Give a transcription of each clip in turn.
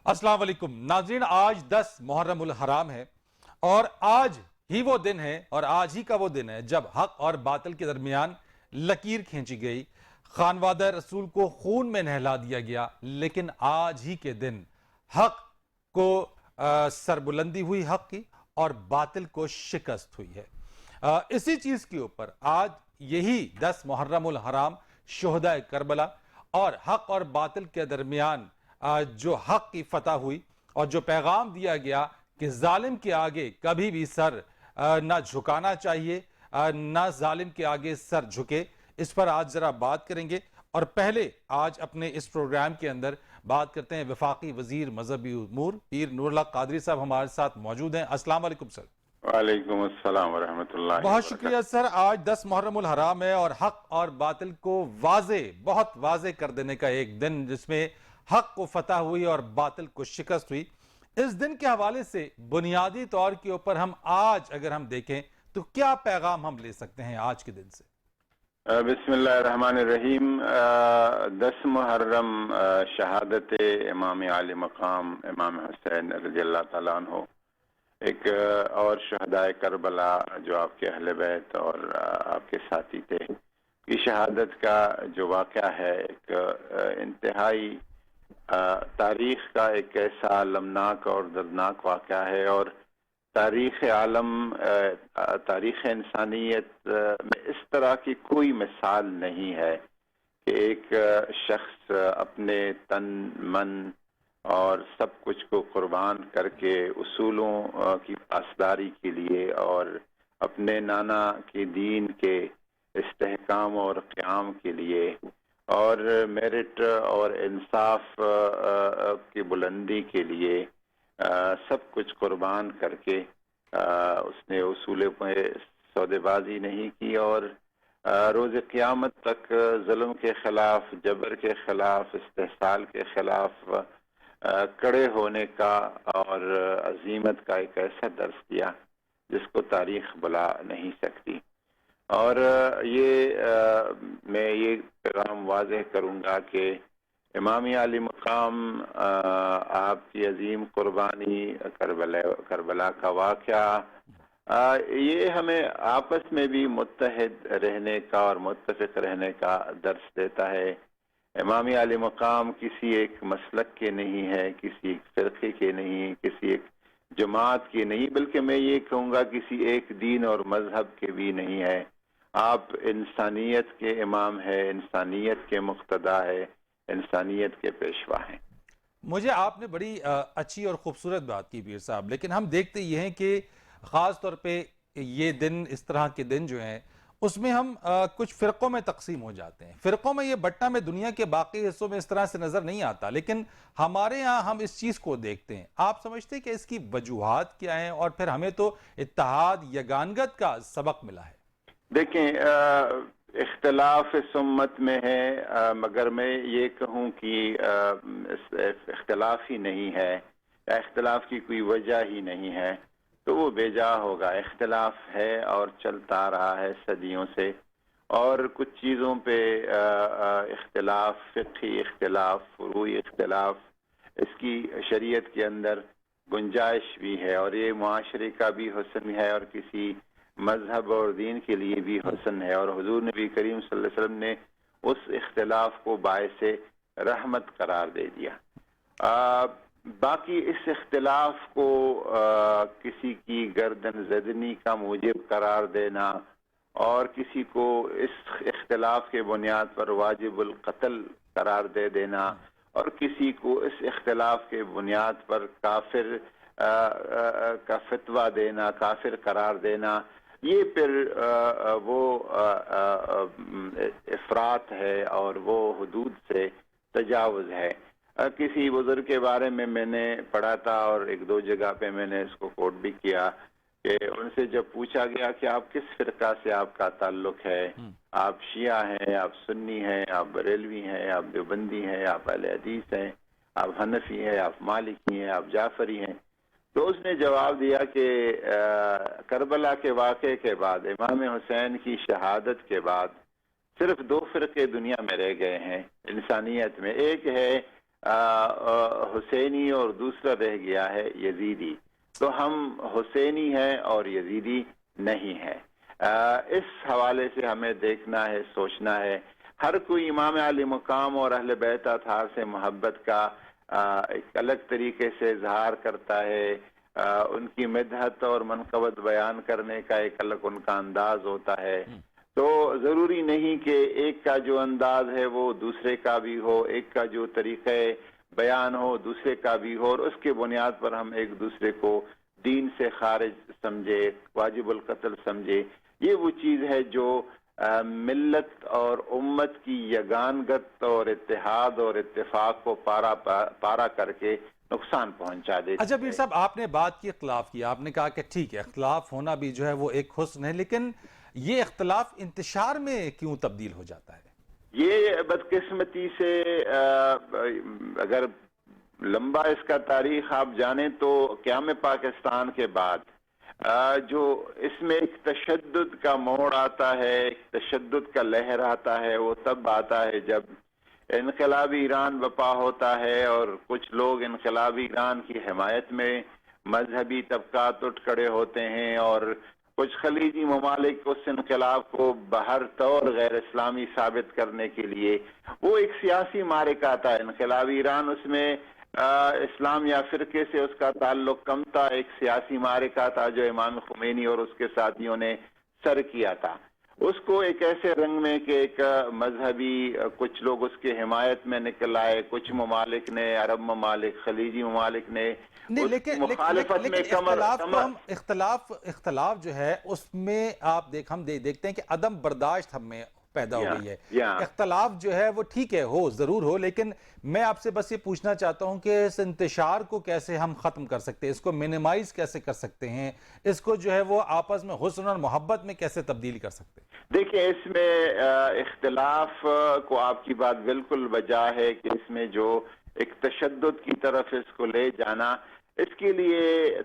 السلام علیکم ناظرین، آج 10 محرم الحرام ہے اور آج ہی وہ دن ہے اور آج ہی کا وہ دن ہے جب حق اور باطل کے درمیان لکیر کھینچی گئی، خانوادہ رسول کو خون میں نہلا دیا گیا، لیکن آج ہی کے دن حق کو سربلندی ہوئی حق کی اور باطل کو شکست ہوئی ہے۔ اسی چیز کے اوپر آج یہی 10 محرم الحرام شہدائے کربلا اور حق اور باطل کے درمیان جو حق کی فتح ہوئی اور جو پیغام دیا گیا کہ ظالم کے آگے کبھی بھی سر نہ جھکانا چاہیے، نہ ظالم کے آگے سر جھکے، اس پر آج ذرا بات کریں گے۔ اور پہلے آج اپنے اس پروگرام کے اندر بات کرتے ہیں وفاقی وزیر مذہبی امور پیر نور اللہ قادری صاحب ہمارے ساتھ موجود ہیں۔ السلام علیکم سر۔ وعلیکم السلام ورحمۃ اللہ بہت وبرکاتہ۔ شکریہ سر۔ آج 10 محرم الحرام ہے اور حق اور باطل کو بہت واضح کر دینے کا ایک دن، جس میں حق کو فتح ہوئی اور باطل کو شکست ہوئی۔ اس دن کے حوالے سے بنیادی طور کے اوپر ہم آج اگر ہم دیکھیں تو کیا پیغام ہم لے سکتے ہیں آج کے دن سے؟ بسم اللہ الرحمن الرحیم۔ 10 محرم شہادت امام عالی مقام امام حسین رضی اللہ تعالیٰ عنہ، ایک اور شہدائے کربلا جو آپ کے اہل بیت اور آپ کے ساتھی تھے کی شہادت کا جو واقعہ ہے، ایک انتہائی تاریخ کا ایک ایسا لمناک اور دردناک واقعہ ہے، اور تاریخ عالم تاریخ انسانیت میں اس طرح کی کوئی مثال نہیں ہے کہ ایک شخص اپنے تن من اور سب کچھ کو قربان کر کے اصولوں کی پاسداری کے لیے اور اپنے نانا کے دین کے استحکام اور قیام کے لیے اور میرٹ اور انصاف کی بلندی کے لیے سب کچھ قربان کر کے اس نے اصول پہ سودے بازی نہیں کی، اور روز قیامت تک ظلم کے خلاف، جبر کے خلاف، استحصال کے خلاف کڑے ہونے کا اور عزیمت کا ایک ایسا درس دیا جس کو تاریخ بلا نہیں سکتی۔ اور میں یہ پیغام واضح کروں گا کہ امام عالی مقام آپ کی عظیم قربانی کربلا کا واقعہ یہ ہمیں آپس میں بھی متحد رہنے کا اور متفق رہنے کا درس دیتا ہے۔ امام عالی مقام کسی ایک مسلک کے نہیں ہے، کسی ایک فرقے کے نہیں، کسی ایک جماعت کے نہیں، بلکہ میں یہ کہوں گا کسی ایک دین اور مذہب کے بھی نہیں ہے۔ آپ انسانیت کے امام ہے، انسانیت کے مقتدا ہے، انسانیت کے پیشوا ہیں۔ مجھے آپ نے بڑی اچھی اور خوبصورت بات کی پیر صاحب، لیکن ہم دیکھتے یہ ہیں کہ خاص طور پہ یہ دن، اس طرح کے دن جو ہیں اس میں ہم کچھ فرقوں میں تقسیم ہو جاتے ہیں۔ فرقوں میں یہ بٹا میں دنیا کے باقی حصوں میں اس طرح سے نظر نہیں آتا، لیکن ہمارے ہاں ہم اس چیز کو دیکھتے ہیں۔ آپ سمجھتے ہیں کہ اس کی وجوہات کیا ہیں؟ اور پھر ہمیں تو اتحاد یگانگت کا سبق ملا ہے۔ دیکھیں، اختلاف اس امت میں ہے، مگر میں یہ کہوں کہ اختلاف ہی نہیں ہے یا اختلاف کی کوئی وجہ ہی نہیں ہے تو وہ بے جا ہوگا۔ اختلاف ہے اور چلتا رہا ہے صدیوں سے، اور کچھ چیزوں پہ اختلاف، فقہی اختلاف، فروعی اختلاف، اس کی شریعت کے اندر گنجائش بھی ہے، اور یہ معاشرے کا بھی حسن ہے اور کسی مذہب اور دین کے لیے بھی حسن ہے، اور حضور نبی کریم صلی اللہ علیہ وسلم نے اس اختلاف کو باعث رحمت قرار دے دیا۔ باقی اس اختلاف کو کسی کی گردن زدنی کا موجب قرار دینا اور کسی کو اس اختلاف کے بنیاد پر واجب القتل قرار دے دینا اور کسی کو اس اختلاف کے بنیاد پر کافر کا فتویٰ دینا، کافر قرار دینا، یہ پھر وہ افراط ہے اور وہ حدود سے تجاوز ہے۔ کسی بزرگ کے بارے میں نے پڑھا تھا اور ایک دو جگہ پہ میں نے اس کو کوٹ بھی کیا کہ ان سے جب پوچھا گیا کہ آپ کس فرقہ سے آپ کا تعلق ہے، آپ شیعہ ہیں، آپ سنی ہیں، آپ بریلوی ہیں، آپ دیوبندی ہیں، آپ اہل حدیث ہیں، آپ حنفی ہیں، آپ مالکی ہیں، آپ جعفری ہیں، تو اس نے جواب دیا کہ کربلا کے واقعے کے بعد، امام حسین کی شہادت کے بعد صرف 2 فرقے دنیا میں رہ گئے ہیں انسانیت میں۔ ایک ہے حسینی اور دوسرا رہ گیا ہے یزیدی، تو ہم حسینی ہیں اور یزیدی نہیں ہیں۔ اس حوالے سے ہمیں دیکھنا ہے، سوچنا ہے۔ ہر کوئی امام علی مقام اور اہل بیت اطہار سے محبت کا ایک الگ طریقے سے اظہار کرتا ہے، ان کی مدحت اور منقبت بیان کرنے کا ایک الگ ان کا انداز ہوتا ہے۔ تو ضروری نہیں کہ ایک کا جو انداز ہے وہ دوسرے کا بھی ہو، ایک کا جو طریقہ بیان ہو دوسرے کا بھی ہو، اور اس کے بنیاد پر ہم ایک دوسرے کو دین سے خارج سمجھے، واجب القتل سمجھے۔ یہ وہ چیز ہے جو ملت اور امت کی یگانگت اور اتحاد اور اتفاق کو پارا کر کے نقصان پہنچا دیتی اچھا ہے۔ پیر صاحب، آپ نے بات کی اختلاف کی، آپ نے کہا کہ ٹھیک ہے اختلاف ہونا بھی جو ہے وہ ایک حسن ہے، لیکن یہ اختلاف انتشار میں کیوں تبدیل ہو جاتا ہے؟ یہ بدقسمتی سے اگر لمبا اس کا تاریخ آپ جانیں تو قیام پاکستان کے بعد جو اس میں ایک تشدد کا موڑ آتا ہے، ایک تشدد کا لہر آتا ہے، وہ تب آتا ہے جب انقلابی ایران برپا ہوتا ہے اور کچھ لوگ انقلابی ایران کی حمایت میں مذہبی طبقات اٹھ کھڑے ہوتے ہیں، اور کچھ خلیجی ممالک اس انقلاب کو بہر طور غیر اسلامی ثابت کرنے کے لیے وہ ایک سیاسی معرکہ تھا۔ انقلابی ایران اس میں اسلام یا فرقے سے اس کا تعلق کم تھا، ایک سیاسی معرکہ تھا جو امام خمینی اور اس کے ساتھیوں نے سر کیا تھا۔ اس کو ایک ایسے رنگ میں کہ ایک مذہبی کچھ لوگ اس کے حمایت میں نکل آئے، کچھ ممالک نے، عرب ممالک، خلیجی ممالک نے نہیں، اس کی مخالفت میں اختلاف جو ہے اس میں ہم دیکھتے ہیں کہ عدم برداشت ہم میں پیدا ہو گئی ہے۔ اختلاف جو ہے وہ ٹھیک ہے، ہو ضرور ہو، لیکن میں آپ سے بس یہ پوچھنا چاہتا ہوں کہ اس انتشار کو کیسے ہم ختم کر سکتے ہیں، اس کو منیمائز کیسے کر سکتے ہیں، اس کو جو ہے وہ آپس میں حسن اور محبت میں کیسے تبدیل کر سکتے ہیں؟ دیکھیں، اس میں اختلاف کو آپ کی بات بالکل بجا ہے کہ اس میں جو ایک تشدد کی طرف اس کو لے جانا، اس کے لیے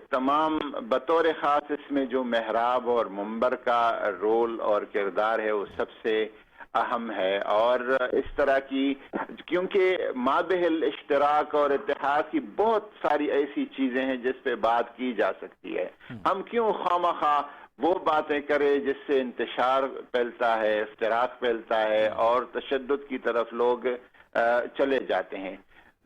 تمام بطور خاص اس میں جو محراب اور منبر کا رول اور کردار ہے وہ سب سے اہم ہے۔ اور اس طرح کی کیونکہ مابہ الاشتراک اور اتحاد کی بہت ساری ایسی چیزیں ہیں جس پہ بات کی جا سکتی ہے، ہم کیوں خوامخواہ وہ باتیں کرے جس سے انتشار پھیلتا ہے، افتراق پھیلتا ہے اور تشدد کی طرف لوگ چلے جاتے ہیں۔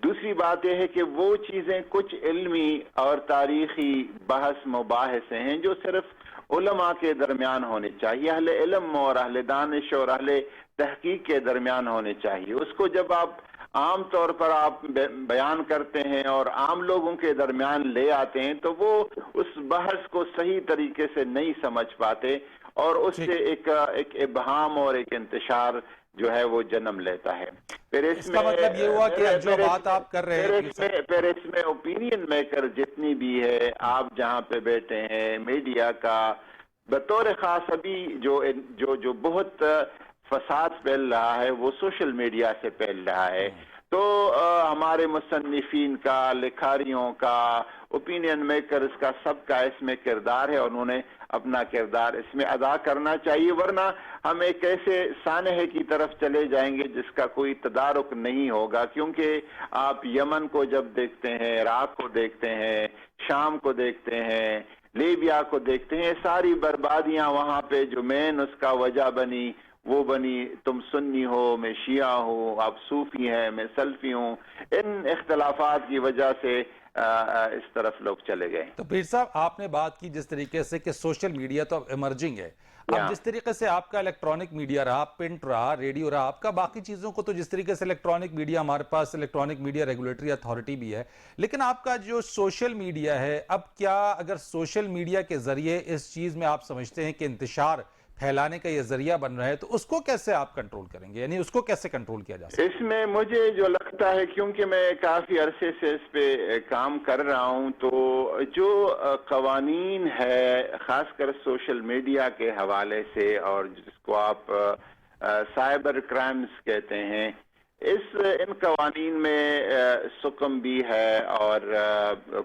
دوسری بات یہ ہے کہ وہ چیزیں کچھ علمی اور تاریخی بحث مباحثے ہیں جو صرف علماء کے درمیان ہونے چاہیے، اہل علم اور اہل دانش اور اہل تحقیق کے درمیان ہونے چاہیے۔ اس کو جب آپ عام طور پر آپ بیان کرتے ہیں اور عام لوگوں کے درمیان لے آتے ہیں تو وہ اس بحث کو صحیح طریقے سے نہیں سمجھ پاتے اور اس سے ایک ابہام اور ایک انتشار جو ہے وہ جنم لیتا ہے۔ پھر اس کا مطلب یہ ہوا کہ جو بات آپ کر رہے ہیں، پھر اس میں اوپینین میکر جتنی بھی ہے، آپ جہاں پہ بیٹھے ہیں، میڈیا کا بطور خاص ابھی جو بہت فساد پھیل رہا ہے وہ سوشل میڈیا سے پھیل رہا ہے۔ تو ہمارے مصنفین کا، لکھاریوں کا، اوپینین میکرز کا، سب کا اس میں کردار ہے اور انہوں نے اپنا کردار اس میں ادا کرنا چاہیے، ورنہ ہم ایک ایسے سانحے کی طرف چلے جائیں گے جس کا کوئی تدارک نہیں ہوگا۔ کیونکہ آپ یمن کو جب دیکھتے ہیں، عراق کو دیکھتے ہیں، شام کو دیکھتے ہیں، لیبیا کو دیکھتے ہیں، ساری بربادیاں وہاں پہ جو مین اس کا وجہ بنی وہ بنی تم سنی ہو، میں شیعہ ہوں، آپ صوفی ہیں، میں سلفی ہوں۔ ان اختلافات کی وجہ سے اس طرف لوگ چلے گئے۔ تو پیر صاحب، آپ نے بات کی جس طریقے سے کہ سوشل میڈیا تو ایمرجنگ ہے، اب جس طریقے سے آپ کا الیکٹرانک میڈیا رہا، پرنٹ رہا، ریڈیو رہا، آپ کا باقی چیزوں کو تو جس طریقے سے الیکٹرانک میڈیا، ہمارے پاس الیکٹرانک میڈیا ریگولیٹری اتھارٹی بھی ہے، لیکن آپ کا جو سوشل میڈیا ہے، اب کیا اگر سوشل میڈیا کے ذریعے اس چیز میں آپ سمجھتے ہیں کہ انتشار پھیلانے کا یہ ذریعہ بن رہا ہے تو اس کو کیسے آپ کنٹرول کریں گے، یعنی اس کو کیسے کنٹرول کیا جا سکتا ہے؟ اس میں مجھے جو لگتا ہے، کیونکہ میں کافی عرصے سے اس پہ کام کر رہا ہوں، تو جو قوانین ہے خاص کر سوشل میڈیا کے حوالے سے اور جس کو آپ سائبر کرائمز کہتے ہیں، ان قوانین میں سکم بھی ہے اور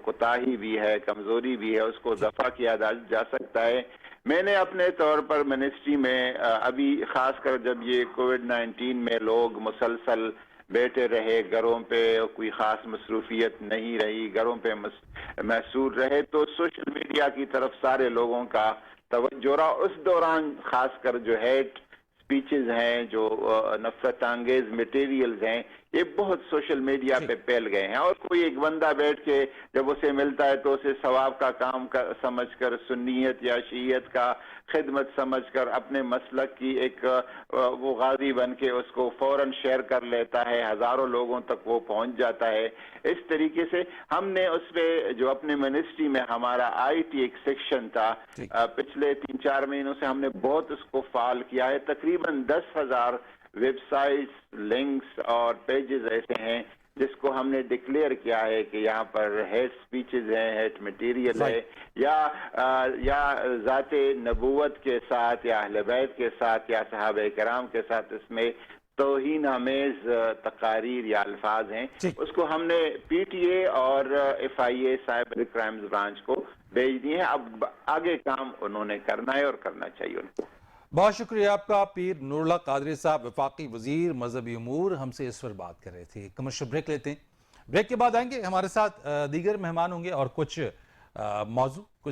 کوتاہی بھی ہے، کمزوری بھی ہے، اس کو دفع کیا جا سکتا ہے۔ میں نے اپنے طور پر منسٹری میں ابھی خاص کر جب یہ کووڈ 19 میں لوگ مسلسل بیٹھے رہے، گھروں پہ کوئی خاص مصروفیت نہیں رہی، گھروں پہ محصور رہے، تو سوشل میڈیا کی طرف سارے لوگوں کا توجہ رہا۔ اس دوران خاص کر جو ہیٹ سپیچز ہیں، جو نفرت انگیز میٹیریلز ہیں، یہ بہت سوشل میڈیا پہ پھیل گئے ہیں، اور کوئی ایک بندہ بیٹھ کے جب اسے ملتا ہے تو اسے ثواب کا کام سمجھ کر، سنیت یا شیعیت کا خدمت سمجھ کر، اپنے مسلک کی ایک وہ غازی بن کے اس کو فوراً شیئر کر لیتا ہے، ہزاروں لوگوں تک وہ پہنچ جاتا ہے۔ اس طریقے سے ہم نے اس پہ جو اپنے منسٹری میں ہمارا آئی ٹی ایک سیکشن تھا، پچھلے 3-4 مہینوں سے ہم نے بہت اس کو فعال کیا ہے۔ تقریباً 10,000 ویب سائٹس، لنکس اور پیجز ایسے ہیں جس کو ہم نے ڈکلیئر کیا ہے کہ یہاں پر ہیٹ سپیچز ہیں، ہیٹ مٹیریل ہے، یا ذات نبوت کے ساتھ یا اہل بیت کے ساتھ یا صحابہ کرام کے ساتھ اس میں توہین آمیز تقاریر یا الفاظ ہیں، اس کو ہم نے پی ٹی اے اور F I A cyber crimes branch کو بھیج دیے ہیں۔ اب آگے کام انہوں نے کرنا ہے اور کرنا چاہیے ان کو۔ بہت شکریہ آپ کا پیر نور اللہ قادری صاحب، وفاقی وزیر مذہبی امور، ہم سے اس پر بات کر رہے تھے۔ ایک کمرشل بریک لیتے ہیں، بریک کے بعد آئیں گے، ہمارے ساتھ دیگر مہمان ہوں گے اور کچھ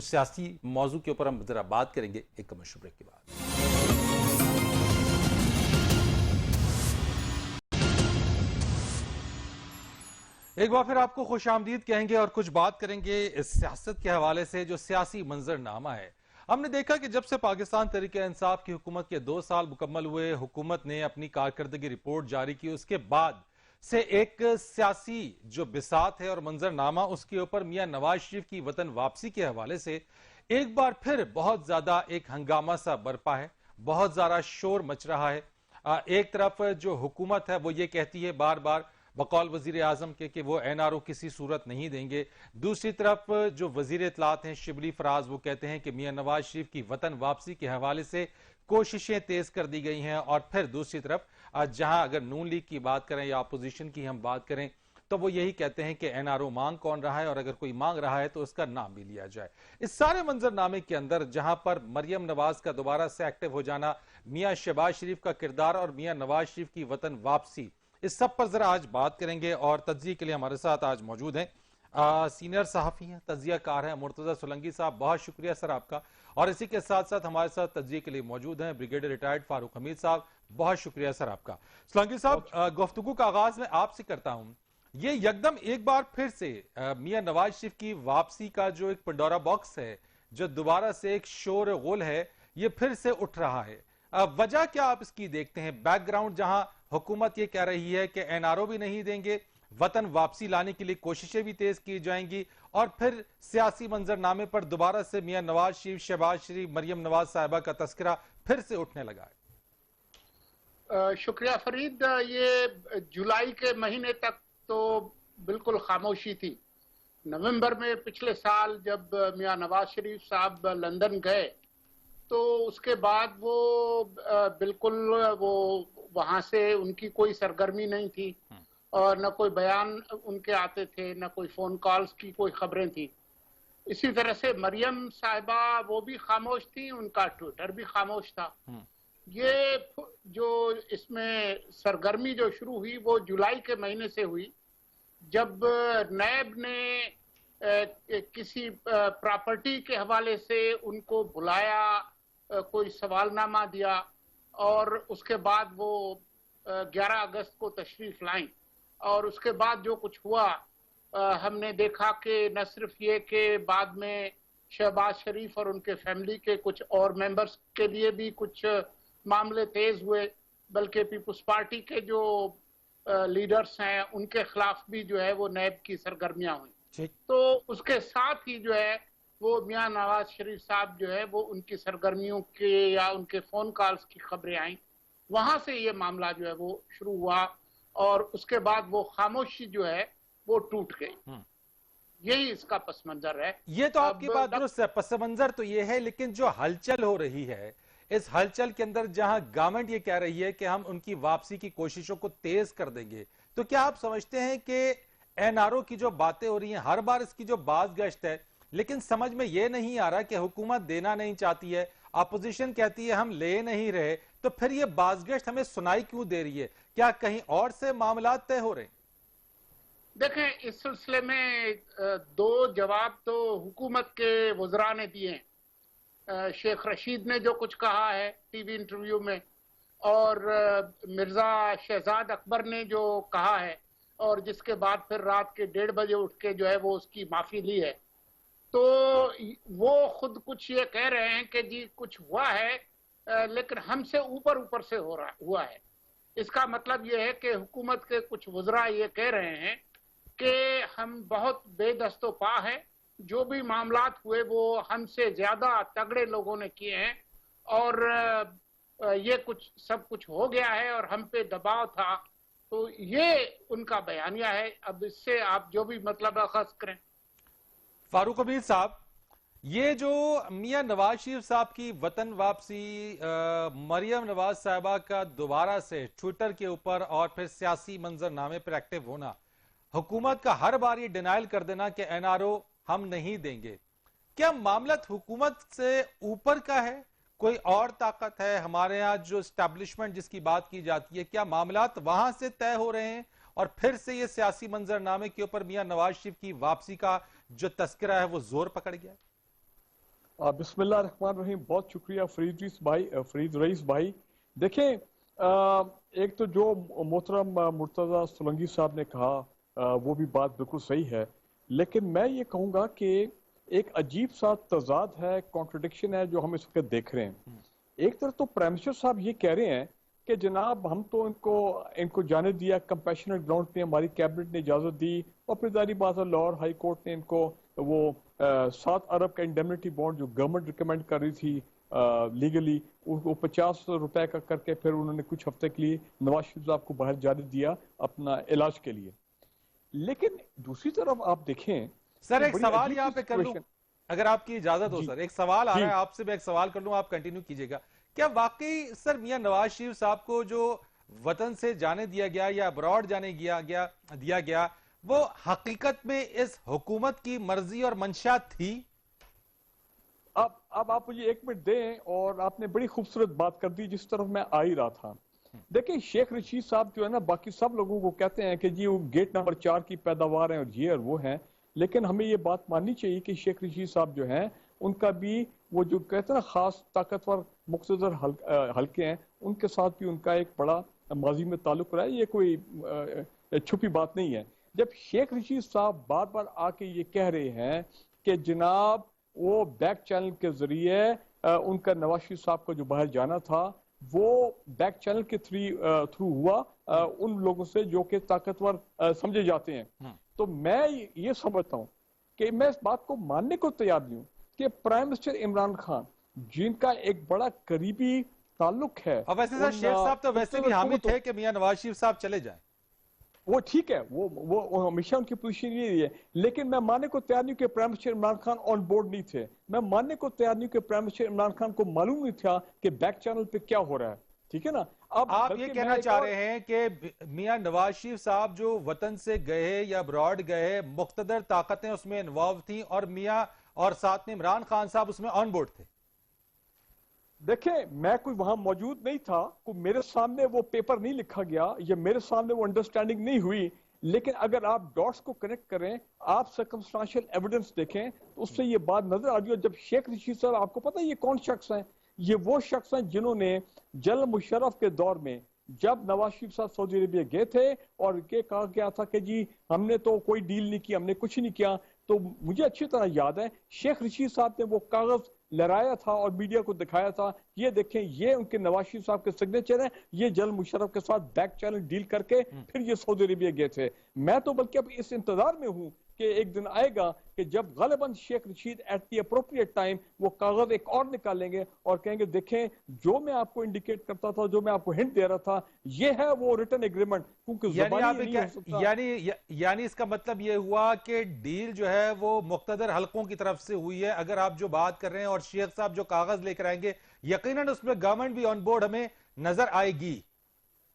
سیاسی موضوع کے اوپر ہم ذرا بات کریں گے ایک کمرشل بریک کے بعد۔ ایک بار پھر آپ کو خوش آمدید کہیں گے اور کچھ بات کریں گے اس سیاست کے حوالے سے جو سیاسی منظر نامہ ہے۔ ہم نے دیکھا کہ جب سے پاکستان تحریک انصاف کی حکومت کے 2 سال مکمل ہوئے، حکومت نے اپنی کارکردگی رپورٹ جاری کی، اس کے بعد سے ایک سیاسی جو بساط ہے اور منظر نامہ اس کے اوپر میاں نواز شریف کی وطن واپسی کے حوالے سے ایک بار پھر بہت زیادہ ایک ہنگامہ سا برپا ہے، بہت زیادہ شور مچ رہا ہے۔ ایک طرف جو حکومت ہے وہ یہ کہتی ہے بار بار بقول وزیر اعظم کے کہ وہ این آر او کسی صورت نہیں دیں گے، دوسری طرف جو وزیر اطلاعات ہیں شبلی فراز وہ کہتے ہیں کہ میاں نواز شریف کی وطن واپسی کے حوالے سے کوششیں تیز کر دی گئی ہیں، اور پھر دوسری طرف جہاں اگر نون لیگ کی بات کریں یا اپوزیشن کی ہم بات کریں تو وہ یہی کہتے ہیں کہ این آر او مانگ کون رہا ہے، اور اگر کوئی مانگ رہا ہے تو اس کا نام بھی لیا جائے۔ اس سارے منظر نامے کے اندر جہاں پر مریم نواز کا دوبارہ سے ایکٹیو ہو جانا، میاں شہباز شریف کا کردار اور میاں نواز شریف کی وطن واپسی، اس سب پر ذرا آج بات کریں گے، اور تجزیے کے لیے ہمارے ساتھ آج موجود ہیں سینئر صحافی ہیں، تجزیہ کار ہیں مرتضی سولنگی صاحب، بہت شکریہ سر آپ کا، اور اسی کے ساتھ ساتھ ہمارے ساتھ تجزیے کے لیے موجود ہیں بریگیڈیئر ریٹائرڈ فاروق حمید صاحب، بہت شکریہ سر آپ کا۔ سولنگی صاحب، گفتگو کا آغاز میں آپ سے کرتا ہوں، یہ یکدم ایک بار پھر سے میاں نواز شریف کی واپسی کا جو ایک پنڈورا باکس ہے، جو دوبارہ سے ایک شور غول ہے، یہ پھر سے اٹھ رہا ہے، وجہ کیا آپ اس کی دیکھتے ہیں؟ بیک گراؤنڈ جہاں حکومت یہ کہہ رہی ہے کہ این آر او بھی نہیں دیں گے، وطن واپسی لانے کے لیے کوششیں بھی تیز کی جائیں گی، اور پھر سیاسی منظر نامے پر دوبارہ سے میاں نواز شریف، شہباز شریف، مریم نواز صاحبہ کا تذکرہ پھر سے اٹھنے لگا ہے۔ شکریہ فرید، یہ جولائی کے مہینے تک تو بالکل خاموشی تھی۔ نومبر میں پچھلے سال جب میاں نواز شریف صاحب لندن گئے تو اس کے بعد وہ بالکل وہ وہاں سے ان کی کوئی سرگرمی نہیں تھی، اور نہ کوئی بیان ان کے آتے تھے، نہ کوئی فون کالز کی کوئی خبریں تھیں۔ اسی طرح سے مریم صاحبہ وہ بھی خاموش تھی، ان کا ٹویٹر بھی خاموش تھا۔ یہ جو اس میں سرگرمی جو شروع ہوئی وہ جولائی کے مہینے سے ہوئی، جب نیب نے کسی پراپرٹی کے حوالے سے ان کو بلایا، کوئی سوال نامہ دیا، اور اس کے بعد وہ 11 اگست کو تشریف لائیں، اور اس کے بعد جو کچھ ہوا ہم نے دیکھا کہ نہ صرف یہ کہ بعد میں شہباز شریف اور ان کے فیملی کے کچھ اور ممبرز کے لیے بھی کچھ معاملے تیز ہوئے، بلکہ پیپلز پارٹی کے جو لیڈرز ہیں ان کے خلاف بھی جو ہے وہ نیب کی سرگرمیاں ہوئیں۔ تو اس کے ساتھ ہی جو ہے وہ میاں نواز شریف صاحب جو ہے وہ ان کی سرگرمیوں کے یا ان کے فون کالز کی خبریں آئیں، وہاں سے یہ معاملہ جو ہے وہ شروع ہوا، اور اس کے بعد وہ خاموشی جو ہے وہ ٹوٹ گئی۔ یہی اس کا پس منظر ہے۔ یہ تو آپ کی بات درست ہے، پس منظر تو یہ ہے، لیکن جو ہلچل ہو رہی ہے اس ہلچل کے اندر جہاں گورنمنٹ یہ کہہ رہی ہے کہ ہم ان کی واپسی کی کوششوں کو تیز کر دیں گے، تو کیا آپ سمجھتے ہیں کہ این آر او کی جو باتیں ہو رہی ہیں، ہر بار اس کی جو باز گشت ہے، لیکن سمجھ میں یہ نہیں آ رہا کہ حکومت دینا نہیں چاہتی ہے، اپوزیشن کہتی ہے ہم لے نہیں رہے، تو پھر یہ بازگشت ہمیں سنائی کیوں دے رہی ہے؟ کیا کہیں اور سے معاملات طے ہو رہے ہیں؟ دیکھیں، اس سلسلے میں دو جواب تو حکومت کے وزراء نے دیے ہیں۔ شیخ رشید نے جو کچھ کہا ہے ٹی وی انٹرویو میں، اور مرزا شہزاد اکبر نے جو کہا ہے، اور جس کے بعد پھر رات کے 1:30 بجے اٹھ کے جو ہے وہ اس کی معافی لی ہے، تو وہ خود کچھ یہ کہہ رہے ہیں کہ جی کچھ ہوا ہے، لیکن ہم سے اوپر سے ہوا ہے۔ اس کا مطلب یہ ہے کہ حکومت کے کچھ وزراء یہ کہہ رہے ہیں کہ ہم بہت بے دست و پا ہیں، جو بھی معاملات ہوئے وہ ہم سے زیادہ تگڑے لوگوں نے کیے ہیں، اور یہ سب کچھ ہو گیا ہے اور ہم پہ دباؤ تھا۔ تو یہ ان کا بیانیہ ہے۔ اب اس سے آپ جو بھی مطلب اخذ کریں۔ فاروق امیر صاحب، یہ جو میاں نواز شریف صاحب کی وطن واپسی، مریم نواز صاحبہ کا دوبارہ سے ٹویٹر کے اوپر اور پھر سیاسی منظر نامے پر ایکٹیو ہونا، حکومت کا ہر بار یہ ڈینائل کر دینا کہ این آر او ہم نہیں دیں گے، کیا معاملت حکومت سے اوپر کا ہے؟ کوئی اور طاقت ہے ہمارے ہاں جو اسٹیبلشمنٹ جس کی بات کی جاتی ہے، کیا معاملات وہاں سے طے ہو رہے ہیں اور پھر سے یہ سیاسی منظر نامے کے اوپر میاں نواز شریف کی واپسی کا جو تذکرہ ہے وہ زور پکڑ گیا ہے؟ بسم اللہ الرحمن الرحیم، بہت شکریہ فرید رئیس بھائی۔ دیکھیں، ایک تو جو محترم مرتضی سولنگی صاحب نے کہا وہ بھی بات بالکل صحیح ہے، لیکن میں یہ کہوں گا کہ ایک عجیب سا تضاد ہے، کانٹرڈکشن ہے جو ہم اس وقت دیکھ رہے ہیں۔ ایک طرف تو پرائم منسٹر صاحب یہ کہہ رہے ہیں کہ جناب ہم تو ان کو جانے دیا کمپیشنٹ گراؤنڈ پہ، ہماری کیبنٹ نے اجازت دی، اور پھر ظاہری بات ہے لاہور ہائی کورٹ نے ان کو وہ 7 ارب کا انڈیمنٹی بانڈ جو گورنمنٹ ریکمینڈ کر رہی تھی لیگلی، وہ 50 روپے کا کر کے پھر انہوں نے کچھ ہفتے کے لیے نواز شریف صاحب کو باہر جانے دیا اپنا علاج کے لیے۔ لیکن دوسری طرف آپ دیکھیں سر، ایک سوال یہاں پہ کر لوں اگر آپ کی اجازت ہو۔ سر ایک سوال آ رہا ہے آپ سے، میں ایک سوال کر لوں، آپ کنٹینیو کیجئے گا۔ کیا واقعی سر میاں نواز شریف صاحب کو جو وطن سے جانے دیا گیا یا ابراڈ جانے دیا گیا وہ حقیقت میں اس حکومت کی مرضی اور منشا تھی؟ اب آپ مجھے 1 منٹ دیں، اور آپ نے بڑی خوبصورت بات کر دی جس طرف میں آ ہی رہا تھا۔ دیکھیں، شیخ رشید صاحب جو ہے نا باقی سب لوگوں کو کہتے ہیں کہ جی وہ گیٹ نمبر 4 کی پیداوار ہیں اور یہ اور وہ ہیں، لیکن ہمیں یہ بات ماننی چاہیے کہ شیخ رشید صاحب جو ہیں ان کا بھی وہ جو کہتے ہیں نا خاص طاقتور مقتدر حلقے ہیں، ان کے ساتھ بھی ان کا ایک بڑا ماضی میں تعلق رہا ہے، یہ کوئی چھپی بات نہیں ہے۔ جب شیخ رشید صاحب بار بار آ کے یہ کہہ رہے ہیں کہ جناب وہ بیک چینل کے ذریعے ان کا نواز شریف صاحب کو جو باہر جانا تھا وہ بیک چینل کے تھرو ہوا ان لوگوں سے جو کہ طاقتور سمجھے جاتے ہیں، تو میں یہ سمجھتا ہوں کہ میں اس بات کو ماننے کو تیار نہیں ہوں کہ پرائم منسٹر عمران خان جن کا ایک بڑا قریبی تعلق ہے، اور ویسے سر شیخ صاحب تو ویسے بھی حامی تھے کہ میاں نواز شریف صاحب چلے جائیں، وہ ٹھیک ہے، وہ ہمیشہ ان کی پوزیشن یہ ہے، لیکن میں ماننے کو تیار نہیں کہ prime minister Imran Khan on board نہیں تھے۔ میں ماننے کو تیار نہیں کہ پرائم منسٹر عمران خان کو معلوم نہیں تھا کہ بیک چینل پہ کیا ہو رہا ہے، ٹھیک ہے نا۔ اب آپ یہ کہنا چاہ رہے ہیں کہ میاں نواز شریف صاحب جو وطن سے گئے یا ابراڈ گئے، مقتدر طاقتیں اس میں انوالو تھیں اور میاں اور ساتھ میں عمران خان صاحب اس میں آن بورڈ تھے؟ دیکھیں، میں کوئی وہاں موجود نہیں تھا، کوئی میرے سامنے وہ پیپر نہیں لکھا گیا یا میرے سامنے وہ انڈرسٹینڈنگ نہیں ہوئی، لیکن اگر آپ ڈاٹس کو کنیکٹ کریں، آپ سرکمسٹانشل ایویڈنس دیکھیں تو اس سے یہ بات نظر آ رہی ہے۔ جب شیخ رشید صاحب، آپ کو پتہ ہے یہ کون شخص ہیں؟ یہ وہ شخص ہیں جنہوں نے جنرل مشرف کے دور میں جب نواز شریف صاحب سعودی عربیہ گئے تھے اور یہ کہا گیا تھا کہ جی ہم نے تو کوئی ڈیل نہیں کی، ہم نے کچھ نہیں کیا، تو مجھے اچھی طرح یاد ہے شیخ رشید صاحب نے وہ کاغذ لہرایا تھا اور میڈیا کو دکھایا تھا، یہ دیکھیں یہ ان کے نواز شریف صاحب کے سگنیچر ہیں، یہ جنرل مشرف کے ساتھ بیک چینل ڈیل کر کے پھر یہ سعودی عربیہ گئے تھے۔ میں تو بلکہ اب اس انتظار میں ہوں کہ ایک دن آئے گا کہ جب غالباً Sheikh Rashid at the appropriate time وہ کاغذ ایک اور نکالیں گے اور کہیں گے دیکھیں جو میں آپ کو انڈیکیٹ کرتا تھا، جو میں آپ کو ہنٹ دے رہا تھا، یہ ہے وہ ریٹن ایگریمنٹ، کیونکہ زبانی نہیں ہو سکتا۔ یعنی اس کا مطلب یہ ہوا کہ ڈیل جو ہے وہ مقتدر حلقوں کی طرف سے ہوئی ہے، اگر آپ جو بات کر رہے ہیں، اور شیخ صاحب جو کاغذ لے کر آئیں گے یقیناً اس میں گورنمنٹ بھی آن بورڈ ہمیں نظر آئے گی۔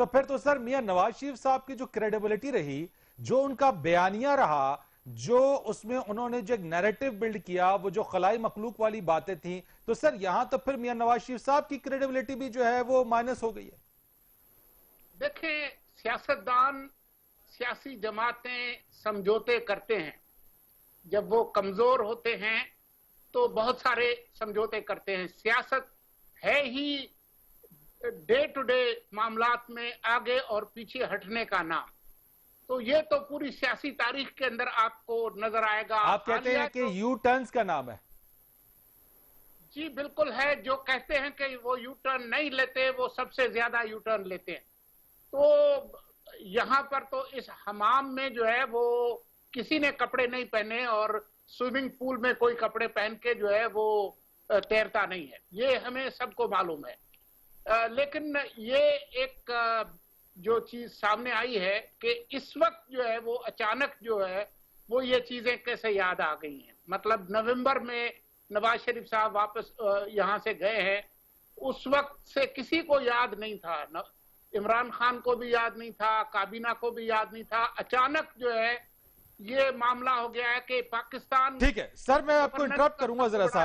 تو پھر تو سر میاں نواز شریف صاحب کی جو کریڈیبلٹی رہی، جو ان کا بیانیہ رہا، جو اس میں انہوں نے جو ایک نیریٹو بلڈ کیا، وہ جو خلائی مخلوق والی باتیں تھیں، تو سر یہاں تو پھر میاں نواز شریف صاحب کی کریڈیبلٹی بھی جو ہے وہ مائنس ہو گئی ہے۔ دیکھیں، سیاستدان، سیاسی جماعتیں سمجھوتے کرتے ہیں، جب وہ کمزور ہوتے ہیں تو بہت سارے سمجھوتے کرتے ہیں۔ سیاست ہے ہی ڈے ٹو ڈے معاملات میں آگے اور پیچھے ہٹنے کا نام، تو یہ تو پوری سیاسی تاریخ کے اندر آپ کو نظر آئے گا۔ آپ کہتے ہیں کہ یو ٹرنز کا نام ہے؟ جی بالکل ہے، جو کہتے ہیں کہ وہ یو ٹرن نہیں لیتے وہ سب سے زیادہ یو ٹرن لیتے ہیں۔ تو یہاں پر تو اس حمام میں جو ہے وہ کسی نے کپڑے نہیں پہنے، اور سوئمنگ پول میں کوئی کپڑے پہن کے جو ہے وہ تیرتا نہیں ہے، یہ ہمیں سب کو معلوم ہے۔ لیکن یہ ایک جو چیز سامنے آئی ہے کہ اس وقت جو ہے وہ اچانک جو ہے وہ یہ چیزیں کیسے یاد آ گئی ہیں۔ مطلب نومبر میں نواز شریف صاحب واپس یہاں سے گئے ہیں، اس وقت سے کسی کو یاد نہیں تھا، عمران خان کو بھی یاد نہیں تھا، کابینہ کو بھی یاد نہیں تھا، اچانک جو ہے یہ معاملہ ہو گیا ہے کہ پاکستان۔ ٹھیک ہے سر، میں آپ کو انٹرپٹ کروں گا ذرا سا،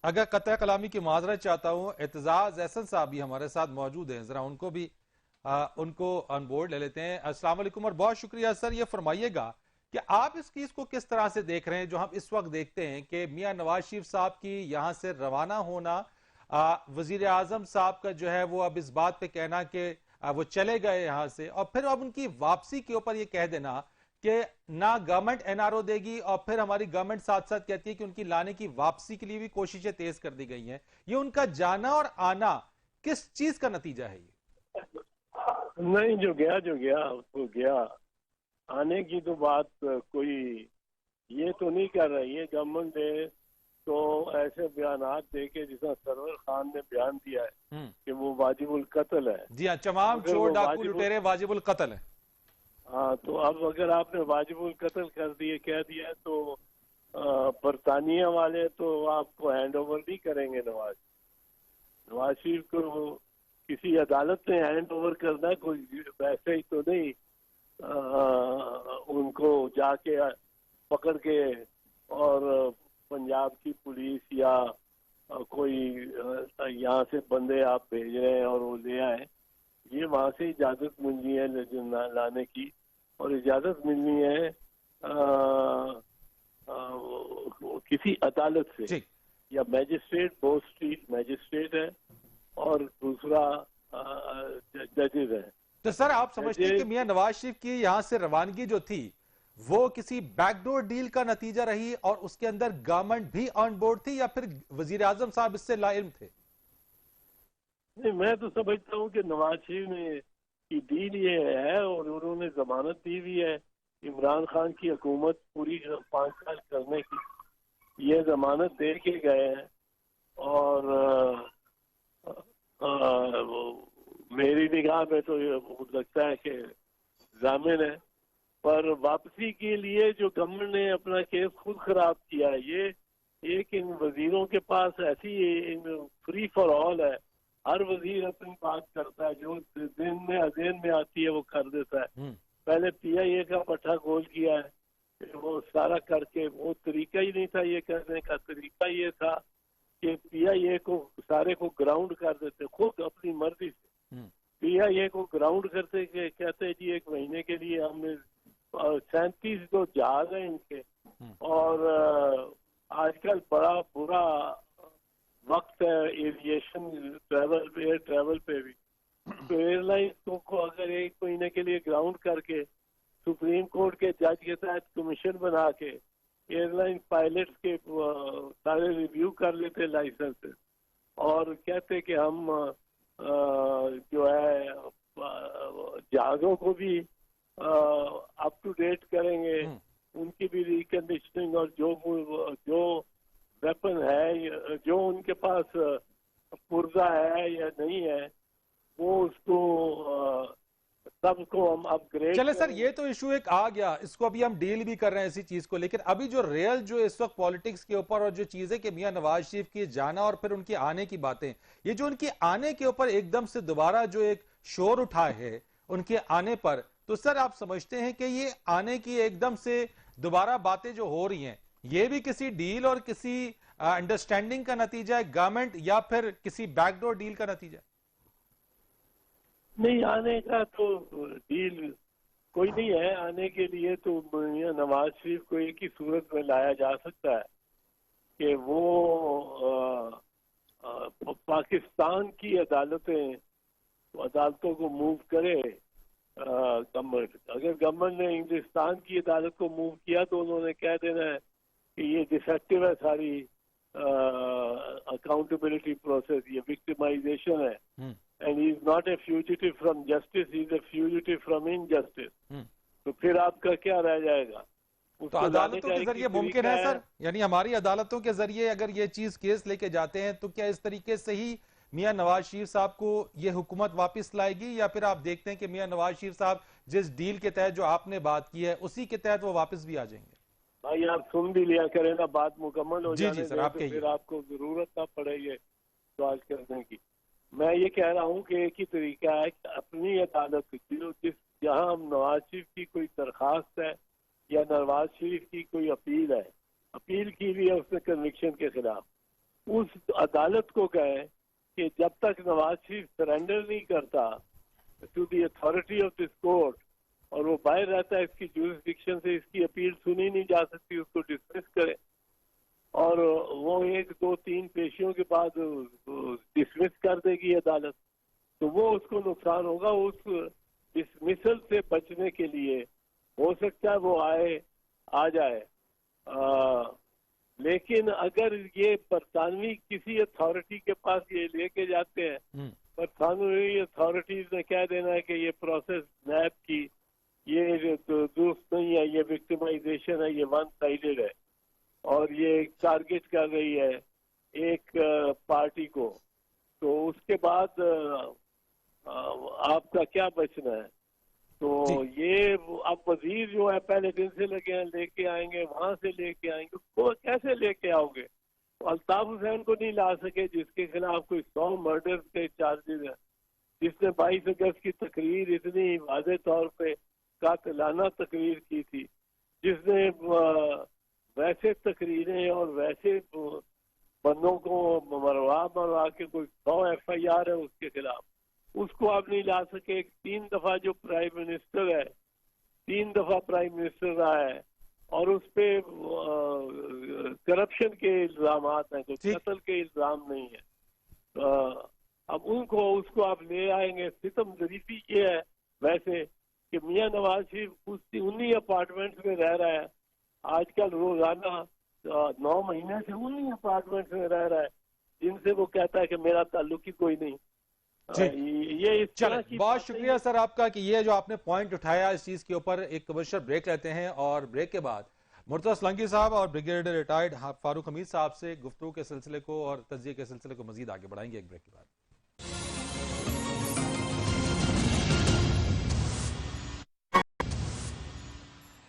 اگر قطع کلامی کی معذرت چاہتا ہوں۔ اعتزاز احسن صاحب بھی ہمارے ساتھ موجود ہیں، ذرا ان کو بھی ان کو آن بورڈ لے لیتے ہیں۔ السلام علیکم اور بہت شکریہ سر۔ یہ فرمائیے گا کہ آپ اس چیز کو کس طرح سے دیکھ رہے ہیں جو ہم اس وقت دیکھتے ہیں کہ میاں نواز شریف صاحب کی یہاں سے روانہ ہونا، وزیر اعظم صاحب کا جو ہے وہ اب اس بات پہ کہنا کہ وہ چلے گئے یہاں سے، اور پھر اب ان کی واپسی کے اوپر یہ کہہ دینا کہ نہ گورنمنٹ این آر او دے گی، اور پھر ہماری گورنمنٹ ساتھ ساتھ کہتی ہے کہ ان کی لانے کی واپسی کے لیے بھی کوششیں تیز کر دی گئی ہیں۔ یہ ان کا جانا اور آنا کس چیز کا نتیجہ ہے؟ یہ نہیں، جو گیا وہ گیا، آنے کی تو بات کوئی یہ تو نہیں کر رہی ہے گورنمنٹ نے، تو ایسے بیانات دے کے جس طرح سرور خان نے بیان دیا ہے کہ وہ واجب القتل ہے۔ جی ہاں، تمام چور ڈاکو لٹیرے واجب القتل ہے۔ ہاں، تو اب اگر آپ نے واجب القتل کر دیے، کہہ دیا تو برطانیہ والے تو آپ کو ہینڈ اوور نہیں کریں گے نواز شریف کو کسی عدالت نے ہینڈ اوور کرنا ہے، کوئی ویسے ہی تو نہیں ان کو جا کے پکڑ کے اور پنجاب کی پولیس یا کوئی یہاں سے بندے آپ بھیج رہے ہیں اور وہ لے آئے۔ یہ وہاں سے اجازت ملنی ہے لانے کی، اور اجازت ملنی ہے کسی عدالت سے، یا میجسٹریٹ، بوتھ اسٹریٹ میجسٹریٹ ہے اور دوسرا ججز ہے۔ تو سر آپ سمجھتے ہیں کہ میاں نواز شریف کی یہاں سے روانگی جو تھی وہ کسی بیک ڈور ڈیل کا نتیجہ رہی، اور اس کے اندر گورنمنٹ بھی آن بورڈ تھی، یا پھر وزیر اعظم صاحب اس سے لا علم تھے؟ نہیں، میں تو سمجھتا ہوں کہ نواز شریف نے کی ڈیل یہ ہے، اور انہوں نے ضمانت دی ہوئی ہے عمران خان کی حکومت پوری 5 سال کرنے کی، یہ ضمانت دے کے گئے ہیں، اور میری نگاہ میں تو یہ لگتا ہے کہ ضامن ہے، پر واپسی کے لیے جو گورنمنٹ نے اپنا کیس خود خراب کیا ہے، یہ ایک ان وزیروں کے پاس ایسی فری فار آل ہے، ہر وزیر اپنی بات کرتا ہے، جو ذہن میں آتی ہے وہ کر دیتا ہے۔ پہلے پی آئی اے کا پٹھا گول کیا ہے، وہ سارا کر کے، وہ طریقہ ہی نہیں تھا یہ کرنے کا، طریقہ یہ تھا کہ پی آئی اے کو سارے کو گراؤنڈ کر دیتے خود اپنی مرضی سے، پی آئی اے کو گراؤنڈ کرتے کہ کہتے جی 1 مہینے کے لیے ہم نے 37 تو جہاز ہیں ان کے، اور آج کل بڑا برا وقت ہے ایویشن ٹریول پہ بھی، تو ایئر لائنس کو اگر 1 مہینے کے لیے گراؤنڈ کر کے سپریم کورٹ کے جج کے تحت کمیشن بنا کے ایئر لائن پائلٹس کے سارے ریویو کر لیتے لائسنس، اور کہتے کہ ہم جو ہے جہازوں کو بھی اپ ٹو ڈیٹ کریں گے، ان کی بھی ریکنڈیشننگ، اور جو ویپن ہے، جو ان کے پاس پرزہ ہے یا نہیں ہے، وہ اس کو سب کو ہم اپ گریڈ چلے سر یہ تو ایشو ایک آ گیا, اس کو ابھی ہم ڈیل بھی کر رہے ہیں اسی چیز کو, لیکن ابھی جو ریئل جو اس وقت پالیٹکس کے اوپر اور جو چیزیں کہ میاں نواز شریف کی جانا اور پھر ان کے آنے کی باتیں, یہ جو ان کے آنے کے اوپر ایک دم سے دوبارہ جو ایک شور اٹھا ہے ان کے آنے پر, تو سر آپ سمجھتے ہیں کہ یہ آنے کی ایک دم سے دوبارہ باتیں جو ہو رہی ہیں یہ بھی کسی ڈیل اور کسی انڈرسٹینڈنگ کا نتیجہ ہے گورنمنٹ, یا پھر کسی بیک ڈور ڈیل کا نتیجہ ہے؟ نہیں, آنے کا تو ڈیل کوئی نہیں ہے. آنے کے لیے تو نواز شریف کو ایک ہی صورت میں لایا جا سکتا ہے کہ وہ پاکستان کی عدالتوں کو موو کرے گورنمنٹ. اگر گورنمنٹ نے ہندوستان کی عدالت کو موو کیا تو انہوں نے کہہ دینا ہے کہ یہ ڈیفیکٹو ہے ساری اکاؤنٹیبلٹی پروسیس, یہ وکٹمائزیشن ہے. And he is not a fugitive from justice, he is a fugitive from injustice. تو پھر آپ کا کیا رہ جائے گا؟ تو عدالتوں کے ذریعے ممکن ہے سر, یعنی ہماری عدالتوں کے ذریعے اگر یہ چیز کیس لے کے جاتے ہیں تو کیا اس طریقے سے ہی میاں نواز شریف صاحب کو یہ حکومت واپس لائے گی, یا پھر آپ دیکھتے ہیں کہ میاں نواز شریف صاحب جس ڈیل کے تحت جو آپ نے بات کی ہے اسی کے تحت وہ واپس بھی آ جائیں گے؟ بھائی آپ سن بھی لیا کریں نا, بات مکمل ہو جانے جی سر, آپ پھر آپ کو ضرورت نہ پڑے یہ سوال کرنے کی. میں یہ کہہ رہا ہوں کہ ایک ہی طریقہ ہے کہ اپنی عدالت جہاں ہم نواز شریف کی کوئی درخواست ہے یا نواز شریف کی کوئی اپیل کی بھی ہے اس نے کنوکشن کے خلاف, اس عدالت کو کہیں کہ جب تک نواز شریف سرنڈر نہیں کرتا to the authority of this court اور وہ باہر رہتا ہے اس کی جورسڈکشن سے, اس کی اپیل سنی نہیں جا سکتی, اس کو ڈسمس کرے. اور وہ 1 2 3 پیشیوں کے بعد ڈسمس کر دے گی عدالت, تو وہ اس کو نقصان ہوگا. اس ڈسمسل سے بچنے کے لیے ہو سکتا ہے وہ آ جائے, لیکن اگر یہ برطانوی کسی اتھارٹی کے پاس یہ لے کے جاتے ہیں, برطانوی اتھارٹیز نے کہہ دینا ہے کہ یہ پروسیس نیب کی یہ درست نہیں ہے, یہ وکٹمائزیشن ہے, یہ ون سائیڈڈ ہے اور یہ ٹارگٹ کر رہی ہے ایک پارٹی کو, تو اس کے بعد آپ کا کیا بچنا ہے؟ تو یہ اب وزیر جو ہے پہلے دن سے لگے ہیں, لے کے آئیں گے, وہاں سے لے کے آئیں گے, وہ کیسے لے کے آؤ گے؟ الطاف حسین کو نہیں لا سکے جس کے خلاف کوئی 100 مرڈر کے چارجز ہیں, جس نے 22 اگست کی تقریر اتنی واضح طور پہ قاتلانہ تقریر کی تھی, جس نے ویسے تقریریں اور ویسے بندوں کو مروا کے کوئی 100 FIR ہے اس کے خلاف, اس کو آپ نہیں لا سکے. 3 دفعہ جو پرائم منسٹر ہے, 3 دفعہ پرائم منسٹر رہا ہے, اور اس پہ کرپشن کے الزامات ہیں, کوئی قتل کے الزام نہیں ہے. اب اس کو آپ لے آئیں گے. ستم ظریفی یہ ہے ویسے کہ میاں نواز شریف انہی اپارٹمنٹس میں رہ رہا ہے, آج کل روزانہ 9 مہینے سے انہی اپارٹمنٹس میں رہ رہا ہے جن سے وہ کہتا ہے کہ میرا تعلق ہی کوئی نہیں. یہ بہت شکریہ سر آپ کا کہ یہ جو آپ نے پوائنٹ اٹھایا اس چیز کے اوپر. ایک کمرشل بریک لیتے ہیں اور بریک کے بعد مرتضی سلنگی صاحب اور بریگیڈیئر ریٹائرڈ فاروق حمید صاحب سے گفتگو کے سلسلے کو اور تجزیے کے سلسلے کو مزید آگے بڑھائیں گے ایک بریک کے بعد.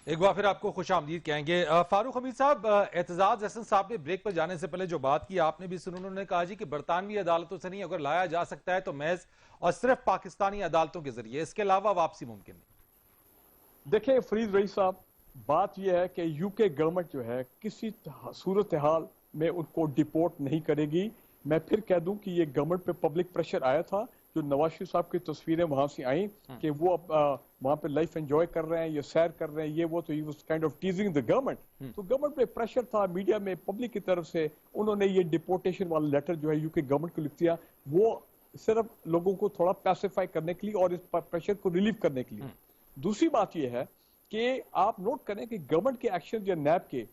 ایک بار پھر آپ کو خوش آمدید کہیں گے. فاروق حمید صاحب, اعتزاز احسن صاحب نے بریک پر جانے سے پہلے جو بات کی آپ نے بھی سنی, انہوں نے کہا جی کہ برطانوی عدالتوں سے نہیں, اگر لایا جا سکتا ہے تو محض اور صرف پاکستانی عدالتوں کے ذریعے, اس کے علاوہ واپسی ممکن نہیں. دیکھیں فرید رئیس صاحب, بات یہ ہے کہ UK گورنمنٹ جو ہے کسی صورتحال میں ان کو ڈیپورٹ نہیں کرے گی. میں پھر کہہ دوں کہ یہ گورنمنٹ پہ پبلک پریشر آیا تھا, جو نواز شریف صاحب کی تصویریں وہاں سے آئیں کہ وہ وہاں پہ لائف انجوائے کر رہے ہیں, یہ سیر کر رہے ہیں, یہ وہ, تو he was kind of teasing the government. تو گورنمنٹ پہ پریشر تھا میڈیا میں, پبلک کی طرف سے, انہوں نے یہ ڈیپورٹیشن والا لیٹر جو ہے UK گورنمنٹ کو لکھ دیا, وہ صرف لوگوں کو تھوڑا پیسیفائی کرنے کے لیے اور اس پریشر کو ریلیو کرنے کے لیے. دوسری بات یہ ہے کہ آپ نوٹ کریں کہ گورنمنٹ کے ایکشن یا نیب کے,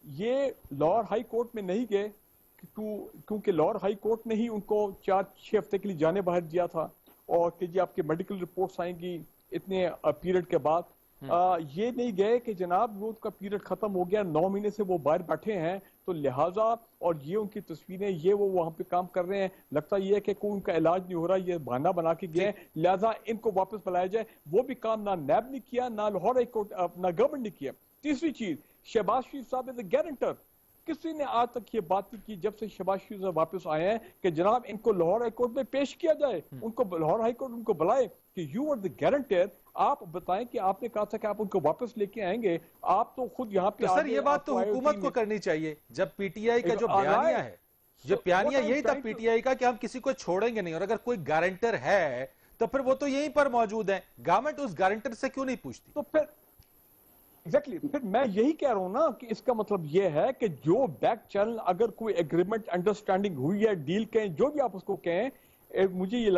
یہ لاہور ہائی کورٹ میں نہیں گئے کیونکہ لاہور ہائی کورٹ نے ہی ان کو 4-6 ہفتے کے لیے جانے باہر دیا تھا, اور کہ جی آپ کے میڈیکل رپورٹس آئیں گی اتنے پیریڈ کے بعد. یہ نہیں گئے کہ جناب وہ کا پیریڈ ختم ہو گیا، 9 مہینے سے وہ باہر بیٹھے ہیں، تو لہٰذا اور یہ ان کی تصویریں، یہ وہ وہاں پہ کام کر رہے ہیں، لگتا یہ ہے کہ کوئی ان کا علاج نہیں ہو رہا، یہ بہانہ بنا کے گئے، لہٰذا ان کو واپس بلایا جائے۔ وہ بھی کام نہ نیب نے کیا، نہ لاہور ہائی کورٹ، نہ گورنمنٹ نے کیا۔ تیسری چیز، شہباز شریف صاحب از اے گارنٹر۔ کسی نے آج تک یہ بات نہیں کی جب سے شہباز شریف صاحب واپس آئے ہیں کہ جناب ان کو لاہور ہائی کورٹ میں پیش کیا جائے، ان کو لاہور ہائی کورٹ ان کو بلائے کہ یو آر دی گارنٹر، آپ بتائیں کہ آپ نے کہا تھا کہ آپ ان کو واپس لے کے آئیں گے، آپ تو خود یہاں پہ سر یہ بات تو حکومت کو کرنی چاہیے۔ جب پی ٹی آئی کا جو بیانیہ ہے، جو بیانیہ یہی تھا پی ٹی آئی کا کہ ہم کسی کو چھوڑیں گے نہیں، اور اگر کوئی گارنٹر ہے تو پھر وہ تو یہیں پر موجود ہے، گورنمنٹ اس گارنٹر سے کیوں نہیں پوچھتی؟ تو پھر ایگزیکٹلی، پھر میں یہی کہہ رہا ہوں نا کہ اس کا مطلب یہ ہے کہ جو بیک چینل اگر کوئی ایگریمنٹ انڈرسٹینڈنگ ہوئی ہے، ڈیل کہیں، جو بھی آپ اس کو کہیں، مجھے یہ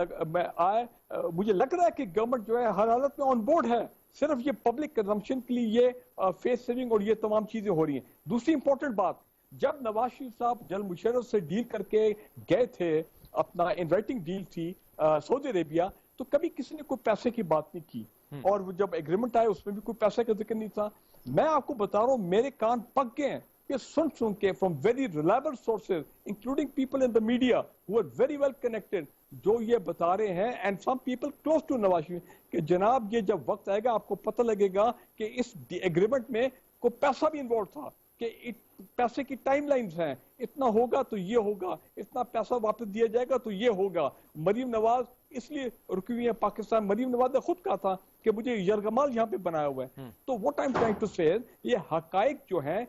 مجھے لگ رہا ہے کہ گورنمنٹ جو ہے ہر حالت میں آن بورڈ ہے، صرف یہ پبلک کنزمپشن کے لیے یہ فیس سیونگ اور یہ تمام چیزیں ہو رہی ہیں۔ دوسری امپورٹنٹ بات، جب نواز شریف صاحب جنرل مشرف سے ڈیل کر کے گئے تھے، اپنا ان رائٹنگ ڈیل تھی سعودی عربیہ، تو کبھی کسی نے کوئی پیسے کی بات نہیں کی، اور جب ایگریمنٹ آئے اس میں بھی کوئی پیسے کا ذکر نہیں تھا۔ میں آپ کو بتا رہا ہوں، میرے کان پک گئے ہیں کہ سن کے from very reliable sources including people in the media who are very well connected, جو یہ بتا رہے ہیں and some people close to Nawaz Sharif, کہ جناب یہ جب وقت آئے گا آپ کو پتہ لگے گا کہ اس ایگریمنٹ میں کوئی پیسہ بھی انوالو تھا، کہ پیسے کی ٹائم لائنز ہیں، اتنا ہوگا تو یہ ہوگا، اتنا پیسہ واپس دیا جائے گا تو یہ ہوگا۔ مریم نواز اس لیے رکی ہوئی ہے پاکستان، مریم نواز نے خود کہا تھا کہ مجھے یرغمال یہاں پہ بنایا ہوا ہے۔ تو what I'm trying to say یہ حقائق جو ہیں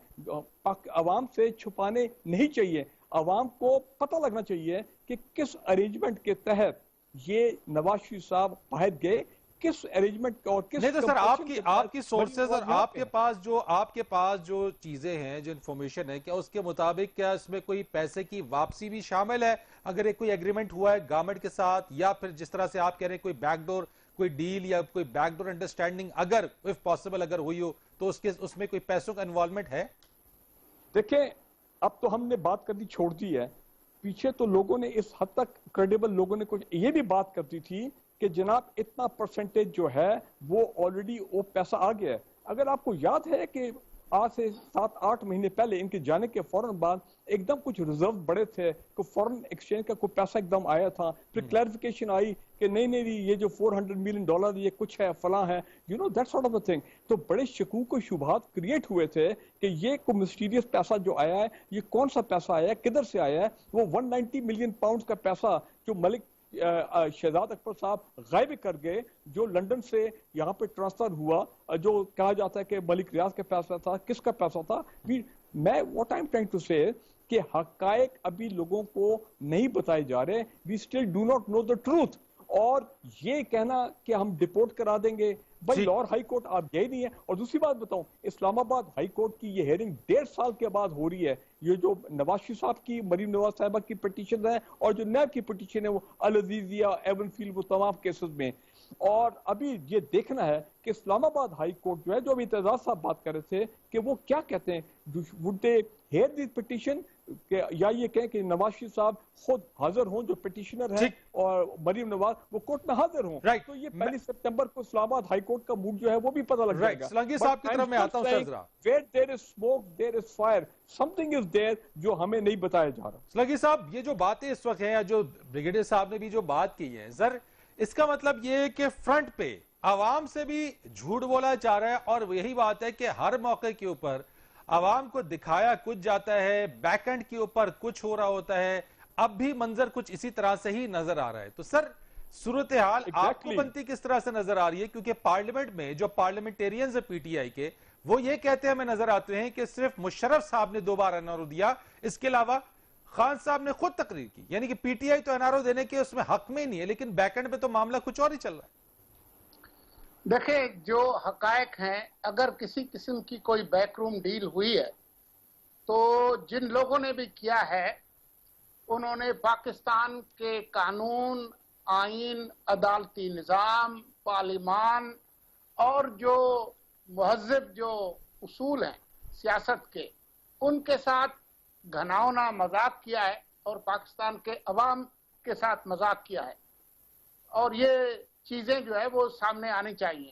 عوام سے چھپانے نہیں چاہیے، عوام کو پتہ لگنا چاہیے کہ کس ارینجمنٹ کے تحت یہ نواز شریف صاحب باہر گئے، کس ارینجمنٹ اور کس نہیں تو سر آپ کی سورسز اور آپ کے پاس جو چیزیں ہیں، جو انفارمیشن ہے، کیا اس کے مطابق کیا اس میں کوئی پیسے کی واپسی بھی شامل ہے؟ اگر ایک کوئی ایگریمنٹ ہوا ہے گورنمنٹ کے ساتھ، یا پھر جس طرح سے آپ کہہ رہے ہیں کوئی بیک ڈور، کوئی ڈیل یا کوئی بیک ڈور انڈرسٹینڈنگ اگر if possible اگر ہوئی ہو تو اس میں کوئی پیسوں کا انوالومنٹ ہے؟ دیکھیں اب تو ہم نے بات کرنی چھوڑ دی ہے، پیچھے تو لوگوں نے اس حد تک کریڈیبل لوگوں نے کچھ یہ بھی بات کرتی تھی کہ جناب اتنا پرسنٹیج جو ہے وہ آلریڈی وہ پیسہ آ گیا ہے۔ اگر آپ کو یاد ہے کہ آج سے 7-8 مہینے پہلے ان کے جانے کے فوراً بعد ایک دم کچھ ریزرو بڑے تھے، کوئی فورن ایکسچینج کا کوئی پیسہ ایک دم آیا تھا، پھر کلیریفیکیشن آئی کہ نہیں یہ جو $400 ملین یہ کچھ ہے، فلاں ہے، you know that sort of a thing. تو بڑے شکوک و شبہات کریٹ ہوئے تھے کہ یہ کوئی مسٹیریس پیسہ جو آیا ہے، یہ کون سا پیسہ آیا ہے، کدھر سے آیا ہے۔ وہ 190 ملین پاؤنڈ کا پیسہ جو ملک شہزاد اکبر صاحب غائب کر گئے، جو لندن سے یہاں پہ ٹرانسفر ہوا، جو کہا جاتا ہے کہ ملک ریاض کا پیسہ تھا، کس کا پیسہ تھا؟ میں what I'm trying to say کہ حقائق ابھی لوگوں کو نہیں بتائے جا رہے، we still do not know the truth۔ اور یہ کہنا کہ ہم ڈپورٹ کرا دیں گے، بھائی لاہور ہائی کورٹ آپ گئے نہیں ہے۔ اور دوسری بات بتاؤں، اسلام آباد ہائی کورٹ کی یہ ہیئرنگ 1.5 سال کے بعد ہو رہی ہے۔ یہ جو نواز شریف صاحب کی، مریم نواز صاحبہ کی پٹیشن ہے، اور جو نیب کی پٹیشن ہے، وہ العزیزیہ، ایون فیلڈ، وہ تمام کیسز میں۔ اور ابھی یہ دیکھنا ہے کہ اسلام آباد ہائی کورٹ جو ہے، جو ابھی اعتزاز صاحب بات کر رہے تھے کہ وہ کیا کہتے ہیں، would they hear this petition، یا یہ کہیں کہ نواز شریف صاحب خود حاضر ہوں، جو پٹیشنر ہیں، اور مریم نواز وہ کورٹ میں حاضر ہوں۔ تو یہ 1 سپتمبر کو اسلام آباد ہائی کورٹ کا موڈ جو ہے وہ بھی پتہ لگ جائے گا۔ سلنگی صاحب کی طرف میں آتا ہوں سر ذرا۔ Where there is smoke there is fire، something is there جو ہمیں نہیں بتایا جا رہا۔ سلنگی صاحب، یہ جو باتیں اس وقت ہیں، یا جو بریگیڈیئر صاحب نے بھی جو بات کی ہے، سر اس کا مطلب یہ ہے کہ فرنٹ پہ عوام سے بھی جھوٹ بولا جا رہا ہے، اور یہی بات ہے کہ ہر موقع کے اوپر عوام کو دکھایا کچھ جاتا ہے، بیک اینڈ کے اوپر کچھ ہو رہا ہوتا ہے۔ اب بھی منظر کچھ اسی طرح سے ہی نظر آ رہا ہے۔ تو سر صورتحال آپ کو بنتی کس طرح سے نظر آ رہی ہے؟ کیونکہ پارلیمنٹ میں جو پارلیمنٹیرینز پی ٹی آئی کے، وہ یہ کہتے ہیں، ہمیں نظر آتے ہیں کہ صرف مشرف صاحب نے 2 بار انارو دیا، اس کے علاوہ خان صاحب نے خود تقریر کی، یعنی کہ پی ٹی آئی تو انارو دینے کے اس میں حق میں نہیں ہے، لیکن بیک اینڈ پہ تو معاملہ کچھ اور ہی چل رہا ہے۔ دیکھیں، جو حقائق ہیں، اگر کسی قسم کی کوئی بیک روم ڈیل ہوئی ہے تو جن لوگوں نے بھی کیا ہے انہوں نے پاکستان کے قانون، آئین، عدالتی نظام، پارلیمان اور جو مہذب جو اصول ہیں سیاست کے، ان کے ساتھ گھناؤنا مذاق کیا ہے، اور پاکستان کے عوام کے ساتھ مذاق کیا ہے، اور یہ چیزیں جو ہے وہ سامنے آنی چاہیے۔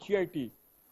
GIT,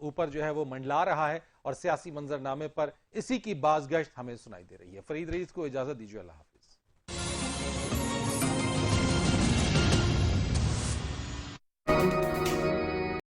اوپر جو ہے وہ منڈلا رہا ہے اور سیاسی منظر نامے پر اسی کی بازگشت ہمیں سنائی دے رہی ہے۔ فرید رئیس کو اجازت دیجیے، اللہ حافظ۔